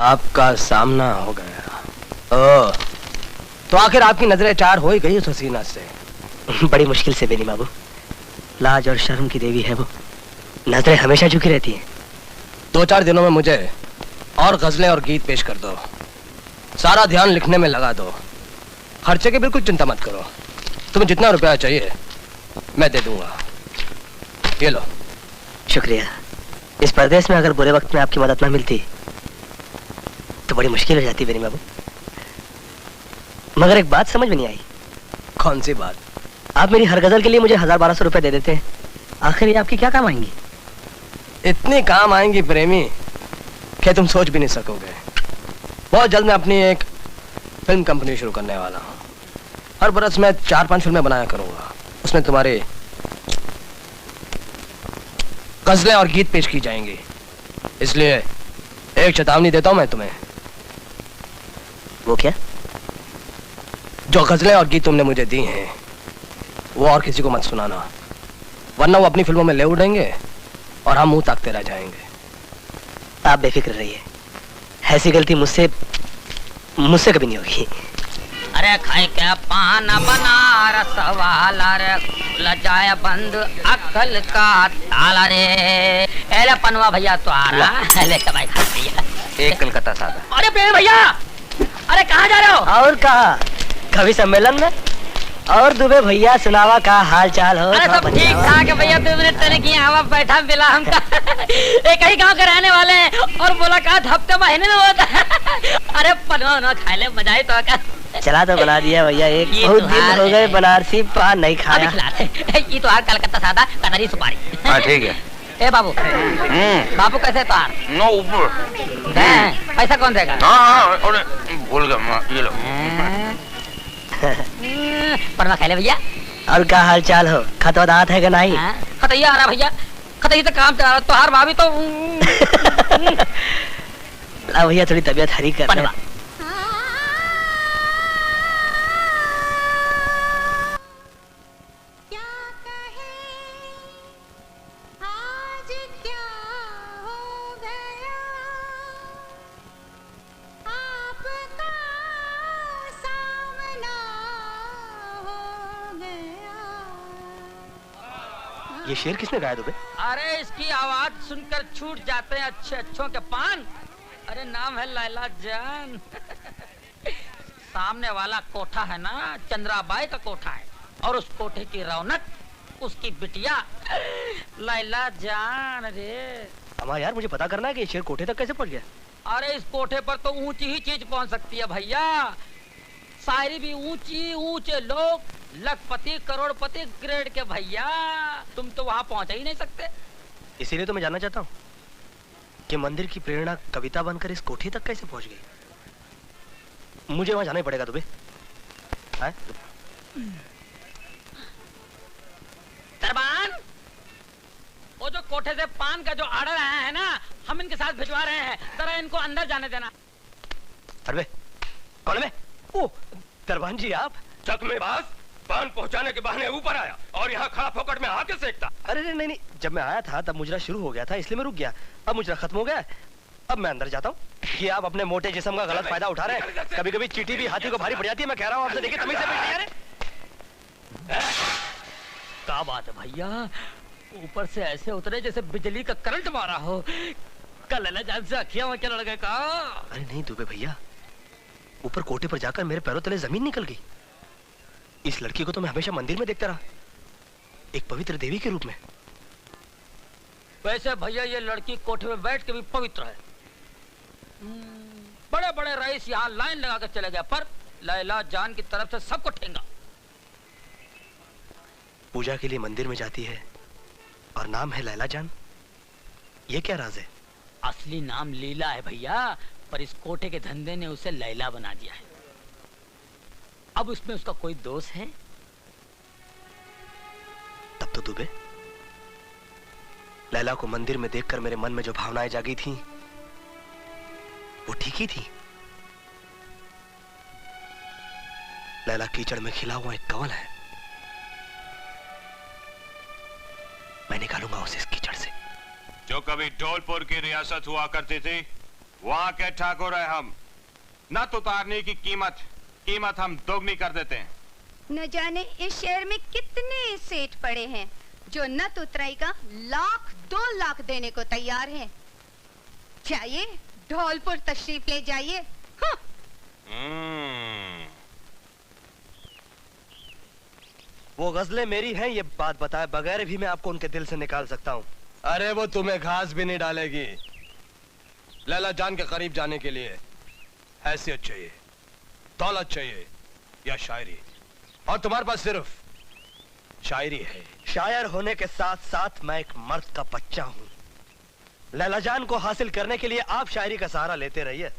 आपका सामना हो गया। ओह, तो आखिर आपकी नजरें चार हो ही गई उस हसीना से। बड़ी मुश्किल से बेनी बाबू, लाज और शर्म की देवी है वो, नजरें हमेशा झुकी रहती हैं। 2-4 दिनों में मुझे और गजलें और गीत पेश कर दो। सारा ध्यान लिखने में लगा दो। खर्चे की बिल्कुल चिंता मत करो। तुम्हें जितना रुपया चाहिए मैं दे दूंगा। ये लो। शुक्रिया। इस परदेश में अगर बुरे वक्त में आपकी मदद ना मिलती तो बड़ी मुश्किल हो जाती बेनी बाबू। मगर एक बात समझ में नहीं आई। कौन सी बात? आप मेरी हर गजल के लिए मुझे 1000-1200 रुपए दे देते हैं, आखिर ये आपकी क्या काम आएंगी? इतनी काम आएंगी प्रेमी कि तुम सोच भी नहीं सकोगे। बहुत जल्द मैं अपनी एक फिल्म कंपनी शुरू करने वाला हूँ। हर बरस मैं 4-5 फिल्में बनाया करूंगा। उसमें तुम्हारे गजलें और गीत पेश की जाएंगी। इसलिए एक चेतावनी देता हूं मैं तुम्हें। वो क्या? जो गजलें और गीत तुमने मुझे दी हैं वो और किसी को मत सुनाना, वरना वो अपनी फिल्मों में ले उड़ेंगे और हम मुंह ताकते रह जाएंगे। आप बेफिक्र रहिए, ऐसी गलती मुझसे कभी नहीं होगी। अरे खाई क्या पान बनारस वाला रे, खुल जाए बंद अकल का ताला रे। एले पनवा भैया तो आ रहा। ले भाई खा भैया एक कलकत्ता सादा। अरे प्रेम भैया, अरे कहाँ जा रहे हो? और कहा, कवि सम्मेलन में। और दुबे भैया सुनावा का हाल चाल हो? अरे सब ठीक ठाक है भैया। 2 मिनट तक की यहाँ बैठा मिला हमका। एक ही गांव के रहने वाले हैं और बोला कहा हफ्ते महीने में होता। अरे पनवा ना खा ले, मजा ही तो का। चला तो बना दिया भैया। एक बहुत दिन हो गए बनारसी पान नहीं खाया। ये तो हार कलकत्ता सादा कतरी सुपारी। हाँ ठीक है। ए बाबू, बाबू कैसे तो हार? नो ऊपर। पैसा कौन देगा? हाँ अरे भूल गया, ये लो। परमा खा ले भैया। और क्या हाल चाल हो? खतौदात है कि नहीं? खतैया आ रहा भैया, खतैया तो काम चला रहा। तो हार भाभी तो भैया थोड़ी तबीयत हरी कर पनवा। ये शेर किसने गाया दुबे? अरे इसकी आवाज सुनकर छूट जाते हैं अच्छे अच्छों के पान। अरे नाम है लैला जान। सामने वाला कोठा है ना, चंद्राबाई का कोठा है, और उस कोठे की रौनक उसकी बिटिया लैला जान। रे अमा यार, मुझे पता करना है कि ये शेर कोठे तक कैसे पहुंच गया। अरे इस कोठे पर तो ऊंची ही चीज पहुंच सकती है भैया। शायरी भी ऊंची, ऊंचे लोग, लखपति करोड़पति ग्रेड के भैया। तुम तो वहां पहुंच ही नहीं सकते। इसीलिए तो मैं जानना चाहता हूँ कि मंदिर की प्रेरणा कविता बनकर इस कोठी तक कैसे पहुंच गई। मुझे वहां जाना ही पड़ेगा दुबे। दरबान, वो जो कोठे से पान का जो आर्डर आया है ना, हम इनके साथ भिजवा रहे हैं। जरा इनको अंदर जाने देना। अरे कौन है? ओ दरबान जी, आप चकमेबाज, पान पहुंचाने के बहाने ऊपर आया और यहाँ खड़ा फोकट में आके सेकता। अरे नहीं, जब मैं आया था तब मुजरा शुरू हो गया था, इसलिए मैं रुक गया। अब मुजरा खत्म हो गया, अब मैं अंदर जाता हूँ। ये आप अपने मोटे जिस्म का गलत फायदा उठा रहे हैं। कभी कभी चींटी भी हाथी को भारी पड़ जाती है। मैं कह रहा हूँ आपसे, देखिए तमीज से बैठिए। अरे क्या बात है भैया, ऊपर से ऐसे उतरे जैसे बिजली का करंट मारा हो। कल लैला जान से अखियां वखियां लड़ गए का? अरे नहीं दुबे भैया, ऊपर कोठे पर जाकर मेरे पैरों तले जमीन निकल गई। इस लड़की को तो मैं हमेशा मंदिर में देखता रहा, एक पवित्र देवी के रूप में। वैसे भैया ये लड़की कोठे में बैठ के भी पवित्र है। बड़े बड़े रईस यहाँ लाइन लगा कर चले गए, पर लैला जान की तरफ से सबको ठेंगा। पूजा के लिए मंदिर में जाती है और नाम है लैला जान। ये क्या राज है? असली नाम लीला है भैया, पर इस कोठे के धंधे ने उसे लैला बना दिया है। अब उसमें उसका कोई दोष है? तब तो दुबे, लैला को मंदिर में देखकर मेरे मन में जो भावनाएं जागी थीं, वो ठीक ही थी। लैला कीचड़ में खिला हुआ एक कमल है। मैं निकालूंगा उसे इस कीचड़ से। जो कभी धौलपुर की रियासत हुआ करती थी, वहां के ठाकुर है हम। नत उतारने की कीमत हम दोगुनी कर देते हैं। न जाने इस शहर में कितने सेठ पड़े हैं जो नत उतराई का 1,00,000-2 लाख देने को तैयार हैं। चाहिए धौलपुर तशरीफ ले जाइए। हाँ। वो गजलें मेरी हैं, ये बात बताए बगैर भी मैं आपको उनके दिल से निकाल सकता हूँ। अरे वो तुम्हें घास भी नहीं डालेगी। लैला जान के करीब जाने के लिए हैसियत चाहिए, दौलत चाहिए या शायरी, और तुम्हारे पास सिर्फ शायरी है। शायर होने के साथ साथ मैं एक मर्द का बच्चा हूँ। लैला जान को हासिल करने के लिए आप शायरी का सहारा लेते रहिए।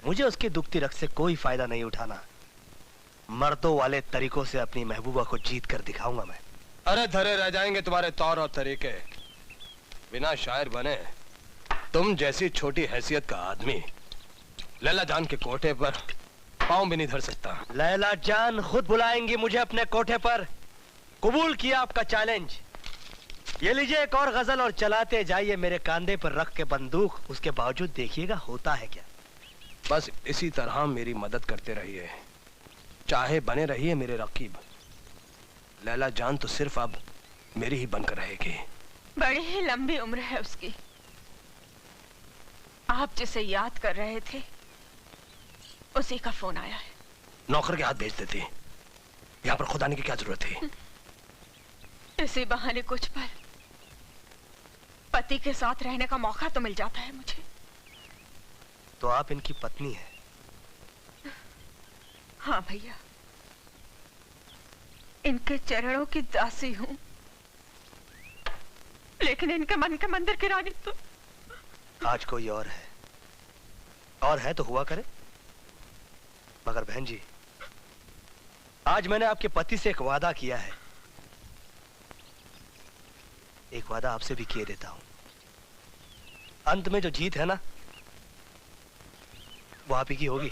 मुझे उसकी दुखती रग से कोई फायदा नहीं उठाना। मर्दों वाले तरीकों से अपनी महबूबा को जीत कर दिखाऊंगा मैं। अरे धरे रह जाएंगे तुम्हारे तौर और तरीके। बिना शायर बने तुम जैसी छोटी हैसियत का आदमी लैला जान के कोठे पर पांव भी नहीं धर सकता। लैला जान खुद बुलाएंगी मुझे अपने कोठे पर। कबूल किया आपका चैलेंज। ये लीजिए एक और गजल और चलाते जाइए मेरे कांधे पर रख के बंदूक। उसके बावजूद देखिएगा होता है क्या। बस इसी तरह मेरी मदद करते रहिए, चाहे बने रहिए मेरे रकीब। लैला जान तो सिर्फ अब मेरी ही बनकर रहेगी। बड़ी ही लंबी उम्र है उसकी। आप जिसे याद कर रहे थे उसी का फोन आया है। नौकर के हाथ भेज देती, यहाँ पर खुद आने की क्या जरूरत थी। इसी बहाने कुछ पल पति के साथ रहने का मौका तो मिल जाता है मुझे। तो आप इनकी पत्नी हैं? हाँ भैया, इनके चरणों की दासी हूँ, लेकिन इनके मन के मंदिर की रानी तो आज कोई और है तो हुआ करे। मगर बहन जी, आज मैंने आपके पति से एक वादा किया है। एक वादा आपसे भी किए देता हूं। अंत में जो जीत है ना, वो आप ही की होगी।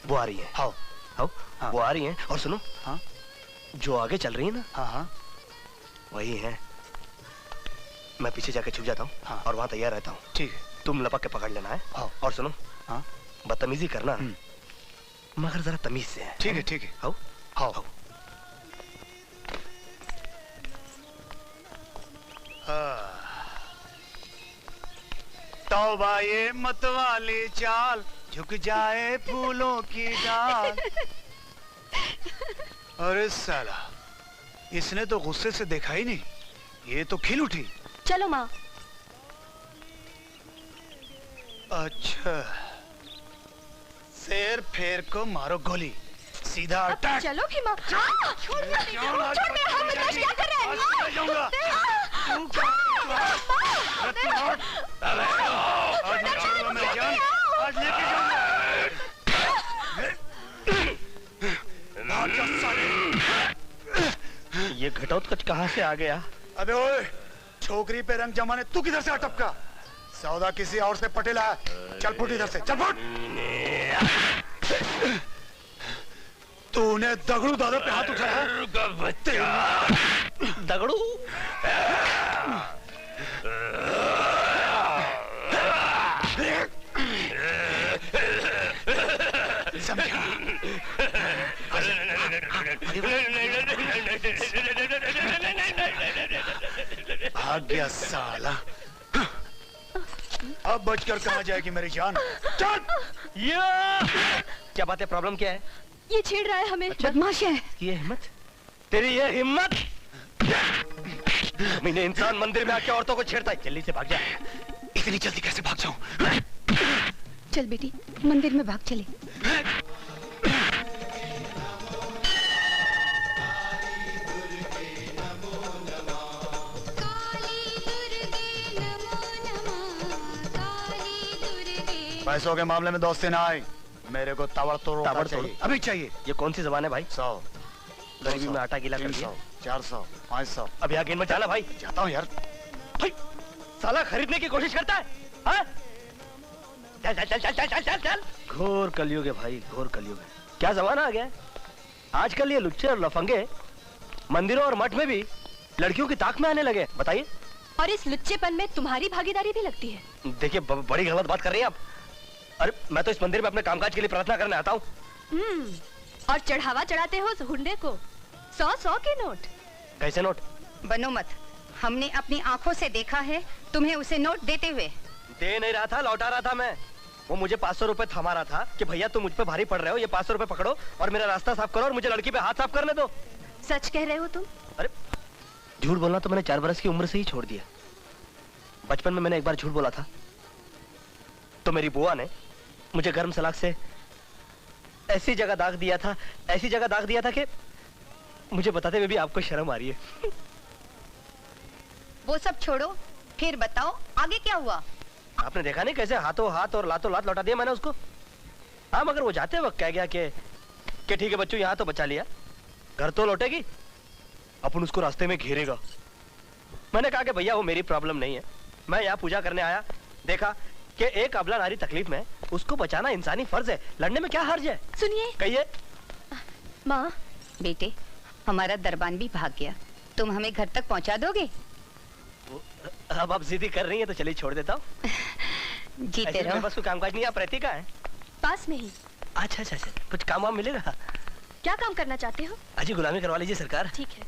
वो आ रही है। हाँ। हाँ। वो आ रही हैं। और सुनो, हाँ, जो आगे चल रही है ना, हाँ हाँ, वही है। मैं पीछे जाके छुप जाता हूँ। हाँ। और वहां तैयार रहता हूँ। ठीक है। तुम लपक के पकड़ लेना है। हाँ। और सुनो, हाँ, बदतमीजी करना मगर जरा तमीज से है। ठीक है ठीक है। आओ आओ आओ। तौबा ये मतवाली चाल, झुक जाए फूलों की डाल। अरे साला, इसने तो गुस्से से देखा ही नहीं, ये तो खिल उठी। चलो माँ। अच्छा, शेर फेर को मारो गोली, सीधा अटैक। चलो भी माँ। छोड़ दे, हम बर्दाश्त क्या कर रहे हैं? आज लेके जाऊंगा। ये घटोत्कच कहाँ से आ गया? अबे ओए, छोकरी पे रंग जमाने तू किधर से अटपका? सौदा किसी और से पटेला है। चल फुट इधर से, चल फुट। तूने दगड़ू दादा पे हाथ उठाया? दगड़ू? समझा? भाग गया साला। अब बचकर कहाँ जाएगी मेरी जान? चल! क्या बात है? प्रॉब्लम क्या है? ये छेड़ रहा है हमें। बदमाश है। ये हिम्मत? तेरी ये हिम्मत? मैंने इंसान मंदिर में आके औरतों को छेड़ता है। जल्दी से भाग जा। इतनी जल्दी कैसे भाग जाऊं? चल बेटी, मंदिर में भाग चले। पैसों के मामले में दोस्ती ना आए। मेरे को ताबड़ तोड़ अभी चाहिए। ये कौन सी जबान है भाई? 100, गरीबी में आटा गीला कर दिया। 400, 500। अब यहाँ गेंद में जाना भाई। जाता हूँ यार। साला खरीदने की कोशिश करता है। हाँ? चल चल चल चल चल चल चल चल। घोर कलयुग है भाई, घोर कलयुग है। क्या जमाना आ गया है। आजकल ये लुच्चे और लफंगे मंदिरों और मठ में भी लड़कियों की ताक में आने लगे, बताइए। और इस लुच्चेपन में तुम्हारी भागीदारी भी लगती है। देखिए बड़ी गलत बात कर रही हैं आप। अरे मैं तो इस मंदिर में अपने कामकाज के लिए प्रार्थना करने आता हूँ। और चढ़ावा चढ़ाते हो उस हुंडे को 100-100 के नोट। कैसे नोट? बनो मत, हमने अपनी आंखों से देखा है तुम्हें उसे नोट देते हुए। दे नहीं रहा था, लौटा रहा था मैं। वो मुझे 500 रुपए थमा रहा था कि भैया तुम मुझ पे भारी पड़ रहे हो, ये 500 रुपए पकड़ो और मेरा रास्ता साफ करो और मुझे लड़की पे हाथ साफ करने दो। सच कह रहे हो तुम? अरे झूठ बोलना तो मैंने 4 बरस की उम्र से ही छोड़ दिया। बचपन में मैंने एक बार झूठ बोला था तो मेरी बुआ ने मुझे गर्म सलाख से ऐसी जगह दाग दिया था, ऐसी जगह दाग दिया था कि मुझे बताते हुए भी आपको शर्म आ रही है। वो सब छोड़ो, फिर बताओ आगे क्या हुआ? आपने देखा नहीं कैसे हाथों हाथ और लातों लात लौटा दिया मैंने उसको। हाँ मगर वो जाते वक्त कह गया कि ठीक है बच्चों, यहाँ तो बचा लिया, घर तो लौटेगी, अपन उसको रास्ते में घेरेगा। मैंने कहा कि भैया वो मेरी प्रॉब्लम नहीं है, मैं यहाँ पूजा करने आया, देखा कि एक अबला नारी तकलीफ में, उसको बचाना इंसानी फर्ज है, लड़ने में क्या हर्ज है? सुनिए। कहिए। माँ। बेटे, हमारा दरबान भी भाग गया, तुम हमें घर तक पहुंचा दोगे? अब आप जिद्दी कर रही हैं तो चलिए छोड़ देता हूँ। जीते रहो। बस कोई कामकाज नहीं, आप रहती कहाँ है? पास में ही। अच्छा, कुछ काम वाम मिलेगा? क्या काम करना चाहते हो? अजी गुलामी करवा लीजिए सरकार। ठीक है।